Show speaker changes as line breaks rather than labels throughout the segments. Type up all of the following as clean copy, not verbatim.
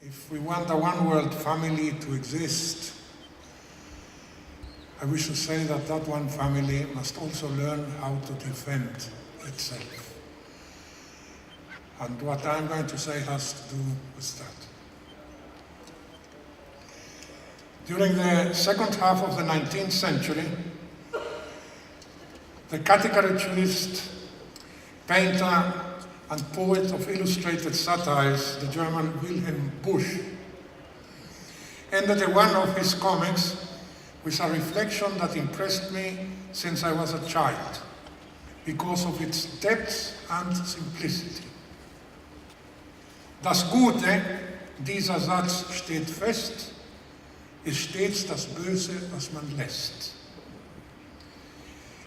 If we want a one-world family to exist, I wish to say that that one family must also learn how to defend itself. And what I'm going to say has to do with that. During the second half of the 19th century, the caricaturist, painter, and poet of illustrated satires, the German Wilhelm Busch, ended one of his comics with a reflection that impressed me since I was a child, because of its depth and simplicity. Das Gute, dieser Satz steht fest, ist stets das Böse, was man lässt.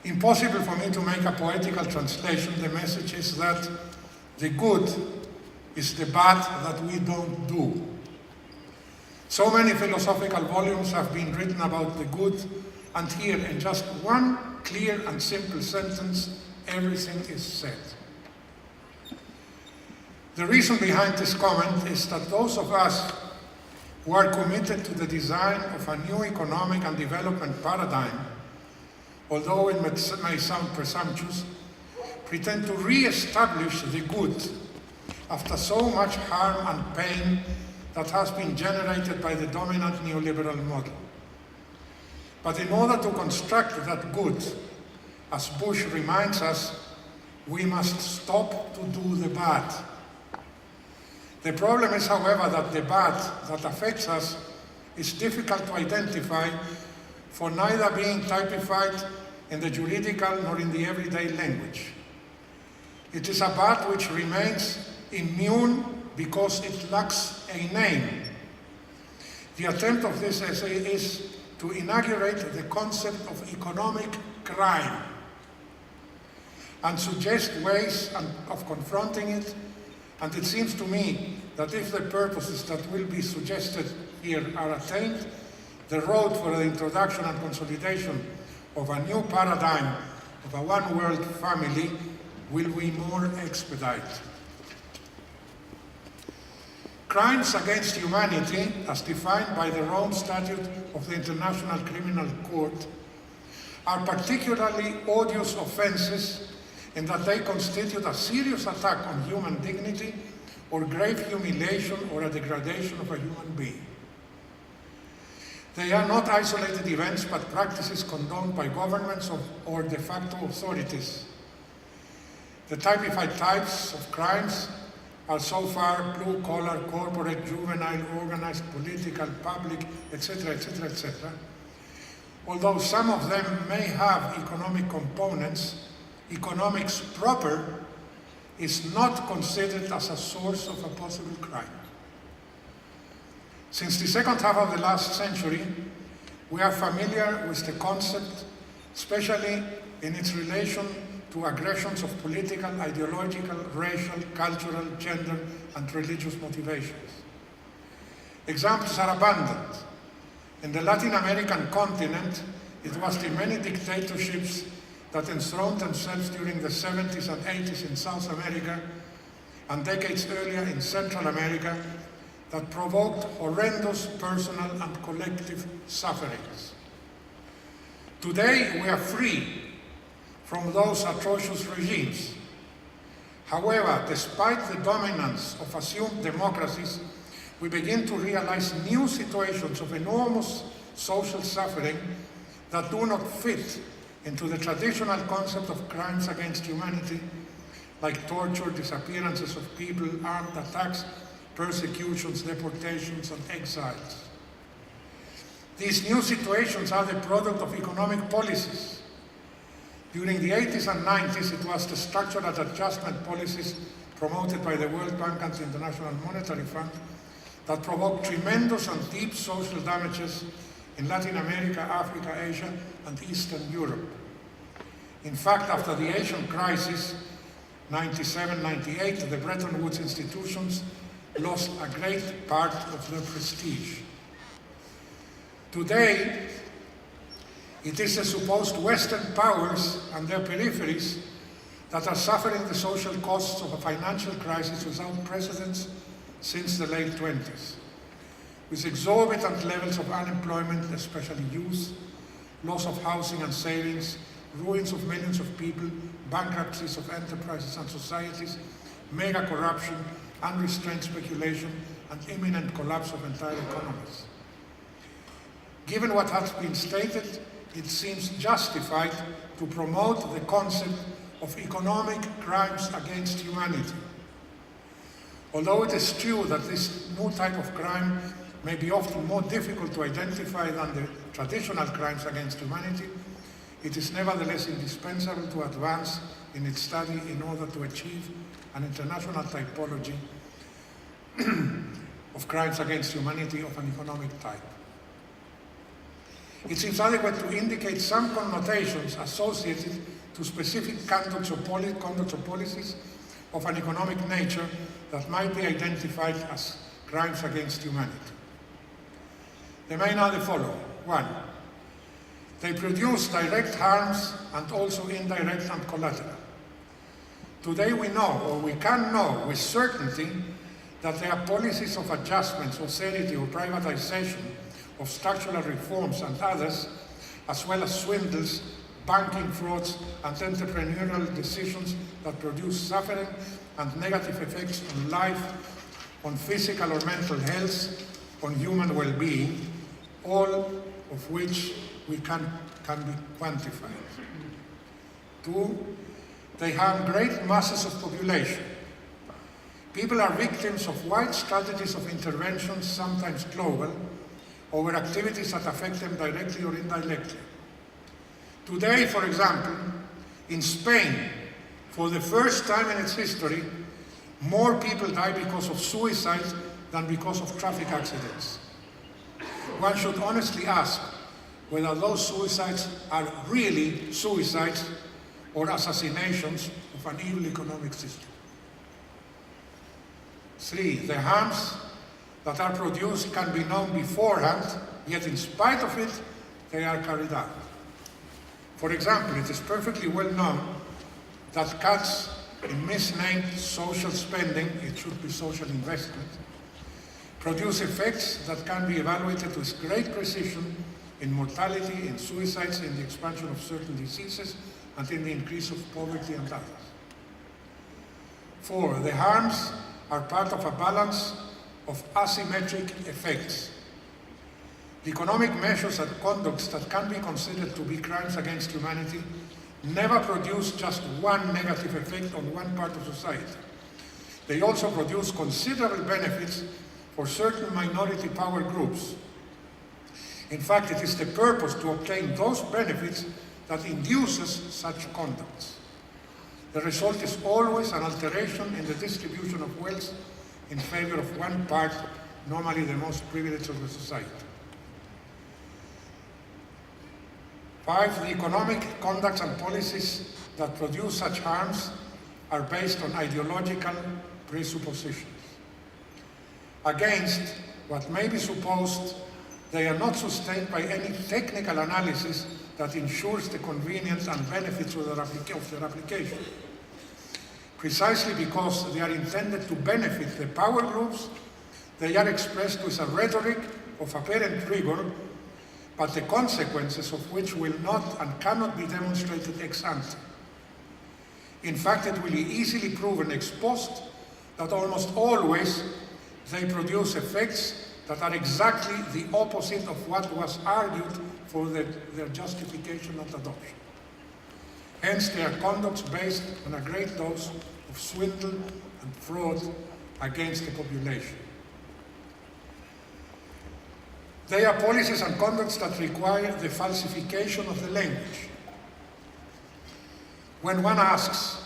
Impossible for me to make a poetical translation. The message is that the good is the bad that we don't do. So many philosophical volumes have been written about the good, and here in just one clear and simple sentence, everything is said. The reason behind this comment is that those of us who are committed to the design of a new economic and development paradigm, although it may sound presumptuous, pretend to re-establish the good after so much harm and pain that has been generated by the dominant neoliberal model. But in order to construct that good, as Busch reminds us, we must stop to do the bad. The problem is, however, that the bad that affects us is difficult to identify, for neither being typified in the juridical nor in the everyday language. It is a bad which remains immune because it lacks a name. The attempt of this essay is to inaugurate the concept of economic crime and suggest ways of confronting it. And it seems to me that if the purposes that will be suggested here are attained, the road for the introduction and consolidation of a new paradigm of a one-world family will be more expedited. Crimes against humanity, as defined by the Rome Statute of the International Criminal Court, are particularly odious offenses in that they constitute a serious attack on human dignity or grave humiliation or a degradation of a human being. They are not isolated events, but practices condoned by governments or de facto authorities. The typified types of crimes are so far blue-collar, corporate, juvenile, organized, political, public, etc., etc., etc. Although some of them may have economic components, economics proper is not considered as a source of a possible crime. Since the second half of the last century, we are familiar with the concept, especially in its relation to aggressions of political, ideological, racial, cultural, gender, and religious motivations. Examples are abundant. In the Latin American continent, it was the many dictatorships that enthroned themselves during the 70s and 80s in South America and decades earlier in Central America that provoked horrendous personal and collective sufferings. Today, we are free from those atrocious regimes. However, despite the dominance of assumed democracies, we begin to realize new situations of enormous social suffering that do not fit into the traditional concept of crimes against humanity, like torture, disappearances of people, armed attacks, persecutions, deportations, and exiles. These new situations are the product of economic policies. During the 80s and 90s, it was the structural adjustment policies promoted by the World Bank and the International Monetary Fund that provoked tremendous and deep social damages in Latin America, Africa, Asia, and Eastern Europe. In fact, after the Asian crisis, 97-98, the Bretton Woods institutions lost a great part of their prestige. Today, it is the supposed Western powers and their peripheries that are suffering the social costs of a financial crisis without precedents since the late 20s. with exorbitant levels of unemployment, especially youth, loss of housing and savings, ruins of millions of people, bankruptcies of enterprises and societies, mega corruption, unrestrained speculation, and imminent collapse of entire economies. Given what has been stated, it seems justified to promote the concept of economic crimes against humanity. Although it is true that this new type of crime may be often more difficult to identify than the traditional crimes against humanity, it is nevertheless indispensable to advance in its study in order to achieve an international typology of crimes against humanity of an economic type. It seems adequate to indicate some connotations associated to specific conducts or policies of an economic nature that might be identified as crimes against humanity. The main are the following. 1. They produce direct harms and also indirect and collateral. Today we know, or we can know with certainty, that there are policies of adjustments, austerity, or privatization, of structural reforms and others, as well as swindles, banking frauds, and entrepreneurial decisions that produce suffering and negative effects on life, on physical or mental health, on human well-being, all of which can be quantified. 2, they harm great masses of population. People are victims of wide strategies of intervention, sometimes global, over activities that affect them directly or indirectly. Today, for example, in Spain, for the first time in its history, more people die because of suicide than because of traffic accidents. One should honestly ask whether those suicides are really suicides or assassinations of an evil economic system. 3, the harms that are produced can be known beforehand, yet in spite of it, they are carried out. For example, it is perfectly well known that cuts in misnamed social spending, it should be social investment, produce effects that can be evaluated with great precision in mortality, in suicides, in the expansion of certain diseases, and in the increase of poverty and others. 4, the harms are part of a balance of asymmetric effects. The economic measures and conducts that can be considered to be crimes against humanity never produce just one negative effect on one part of society. They also produce considerable benefits for certain minority power groups. In fact, it is the purpose to obtain those benefits that induces such conducts. The result is always an alteration in the distribution of wealth in favor of one part, normally the most privileged of the society. 5, the economic conducts and policies that produce such harms are based on ideological presuppositions. Against what may be supposed, they are not sustained by any technical analysis that ensures the convenience and benefits of their application. Precisely because they are intended to benefit the power groups, they are expressed with a rhetoric of apparent rigor, but the consequences of which will not and cannot be demonstrated ex ante. In fact, it will be easily proven ex post that almost always they produce effects that are exactly the opposite of what was argued for their justification and adoption. Hence, they are conducts based on a great dose of swindle and fraud against the population. They are policies and conducts that require the falsification of the language. When one asks,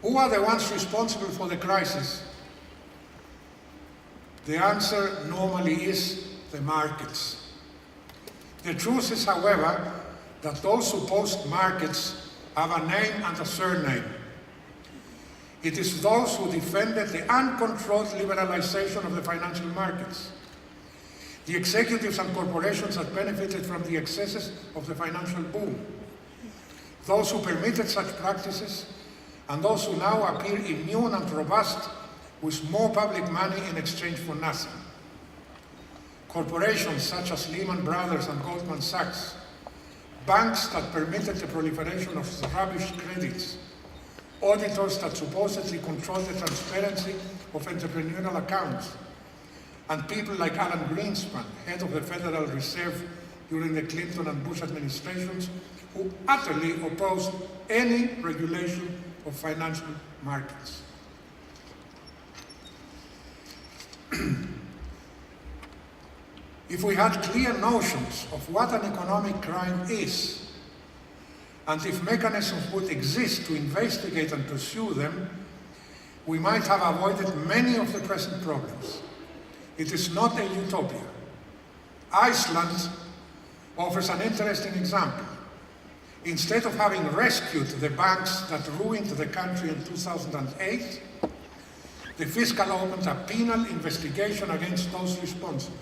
who are the ones responsible for the crisis? The answer normally is the markets. The truth is, however, that those supposed markets have a name and a surname. It is those who defended the uncontrolled liberalization of the financial markets, the executives and corporations that benefited from the excesses of the financial boom, those who permitted such practices, and those who now appear immune and robust with more public money in exchange for nothing. corporations such as Lehman Brothers and Goldman Sachs, banks that permitted the proliferation of rubbish credits, auditors that supposedly control the transparency of entrepreneurial accounts, and people like Alan Greenspan, head of the Federal Reserve during the Clinton and Bush administrations, who utterly opposed any regulation of financial markets. If we had clear notions of what an economic crime is, and if mechanisms would exist to investigate and pursue them, we might have avoided many of the present problems. It is not a utopia. Iceland offers an interesting example. Instead of having rescued the banks that ruined the country in 2008, the fiscal opened a penal investigation against those responsible.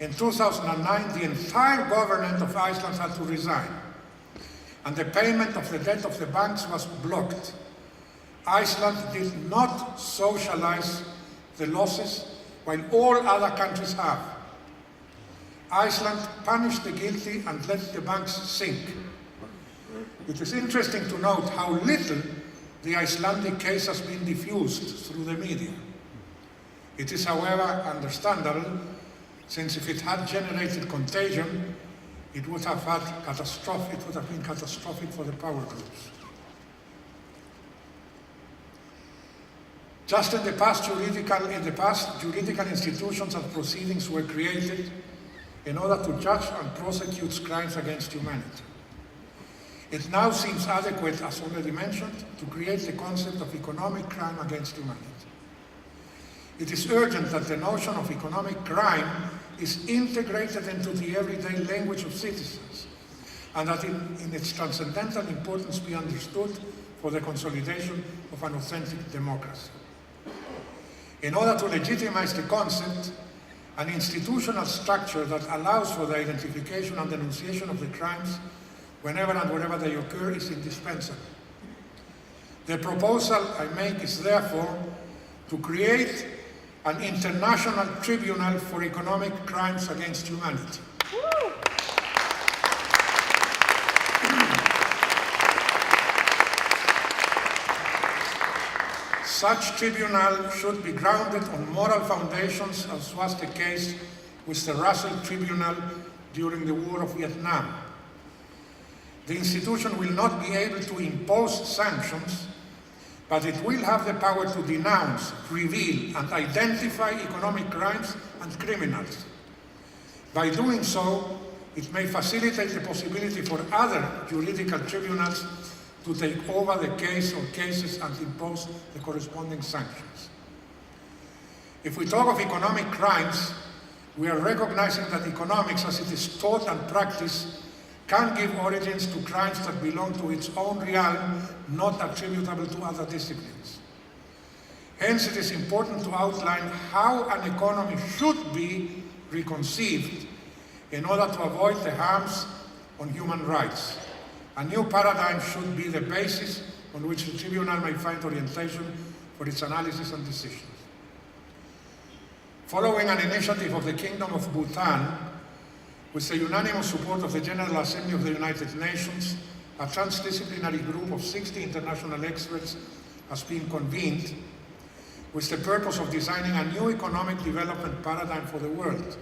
In 2009, the entire government of Iceland had to resign, and the payment of the debt of the banks was blocked. Iceland did not socialize the losses, while all other countries have. Iceland punished the guilty and let the banks sink. It is interesting to note how little the Icelandic case has been diffused through the media. It is, however, understandable, since if it had generated contagion, it would have been catastrophic for the power groups. Just in the past, juridical institutions and proceedings were created in order to judge and prosecute crimes against humanity. It now seems adequate, as already mentioned, to create the concept of economic crime against humanity. It is urgent that the notion of economic crime is integrated into the everyday language of citizens, and that in its transcendental importance be understood for the consolidation of an authentic democracy. In order to legitimize the concept, an institutional structure that allows for the identification and denunciation of the crimes whenever and wherever they occur is indispensable. The proposal I make is therefore to create an international tribunal for economic crimes against humanity. Such tribunal should be grounded on moral foundations, as was the case with the Russell Tribunal during the War of Vietnam. The institution will not be able to impose sanctions, but it will have the power to denounce, reveal, and identify economic crimes and criminals. By doing so, it may facilitate the possibility for other juridical tribunals to take over the case or cases and impose the corresponding sanctions. If we talk of economic crimes, we are recognizing that economics, as it is taught and practiced, can give origins to crimes that belong to its own realm, not attributable to other disciplines. Hence, it is important to outline how an economy should be reconceived in order to avoid the harms on human rights. A new paradigm should be the basis on which the tribunal may find orientation for its analysis and decisions. Following an initiative of the Kingdom of Bhutan, with the unanimous support of the General Assembly of the United Nations, a transdisciplinary group of 60 international experts has been convened with the purpose of designing a new economic development paradigm for the world.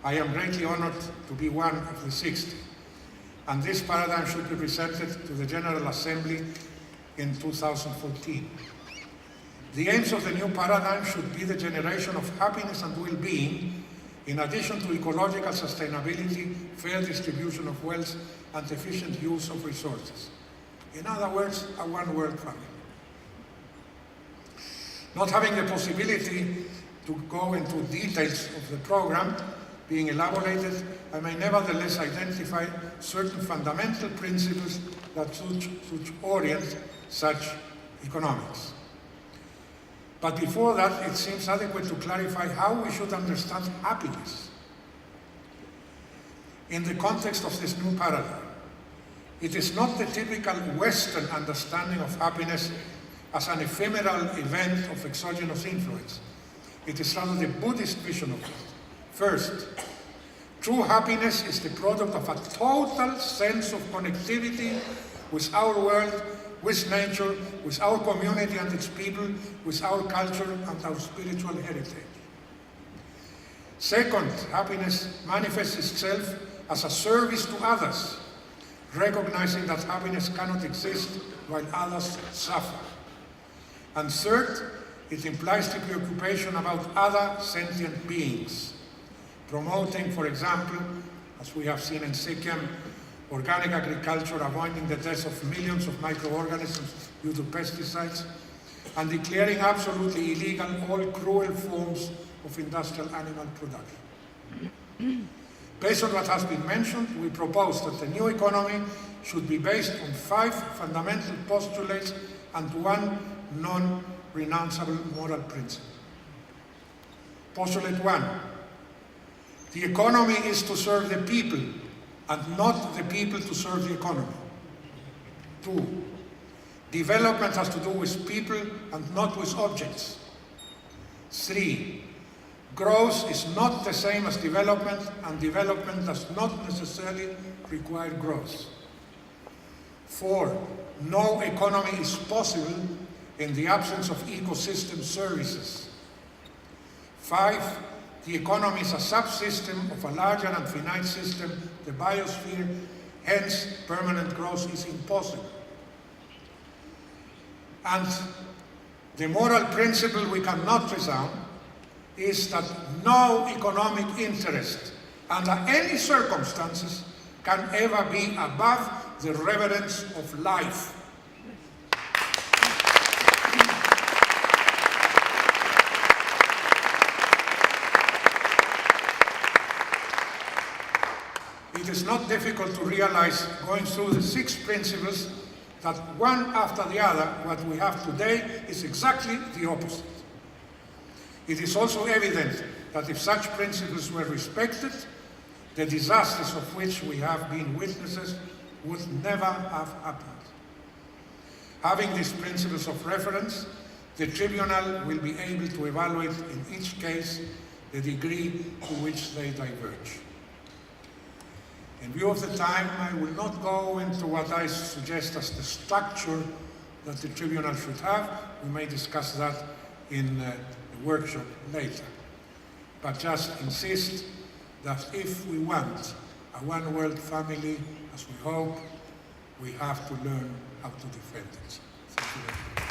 I am greatly honored to be one of the 60, and this paradigm should be presented to the General Assembly in 2014. The aims of the new paradigm should be the generation of happiness and well-being, in addition to ecological sustainability, fair distribution of wealth, and efficient use of resources. In other words, a one-world family. Not having the possibility to go into details of the program being elaborated, I may nevertheless identify certain fundamental principles that should orient such economics. But before that, it seems adequate to clarify how we should understand happiness in the context of this new paradigm. It is not the typical Western understanding of happiness as an ephemeral event of exogenous influence. It is rather the Buddhist vision of it. First, true happiness is the product of a total sense of connectivity with our world, with nature, with our community and its people, with our culture and our spiritual heritage. Second, happiness manifests itself as a service to others, recognizing that happiness cannot exist while others suffer. And third, it implies the preoccupation about other sentient beings, promoting, for example, as we have seen in Sikkim, organic agriculture, avoiding the death of millions of microorganisms due to pesticides, and declaring absolutely illegal all cruel forms of industrial animal production. Based on what has been mentioned, we propose that the new economy should be based on 5 fundamental postulates and 1 non-renounceable moral principle. Postulate 1. The economy is to serve the people and not the people to serve the economy. 2. Development has to do with people and not with objects. 3. Growth is not the same as development, and development does not necessarily require growth. 4. No economy is possible in the absence of ecosystem services. 5. The economy is a subsystem of a larger and finite system, the biosphere, hence permanent growth is impossible. And the moral principle we cannot resound is that no economic interest under any circumstances can ever be above the reverence of life. It is not difficult to realize, going through the 6 principles, that one after the other, what we have today is exactly the opposite. It is also evident that if such principles were respected, the disasters of which we have been witnesses would never have happened. Having these principles of reference, the tribunal will be able to evaluate in each case the degree to which they diverge. In view of the time, I will not go into what I suggest as the structure that the tribunal should have. We may discuss that in the workshop later. But just insist that if we want a one world family, as we hope, we have to learn how to defend it. Thank you very much.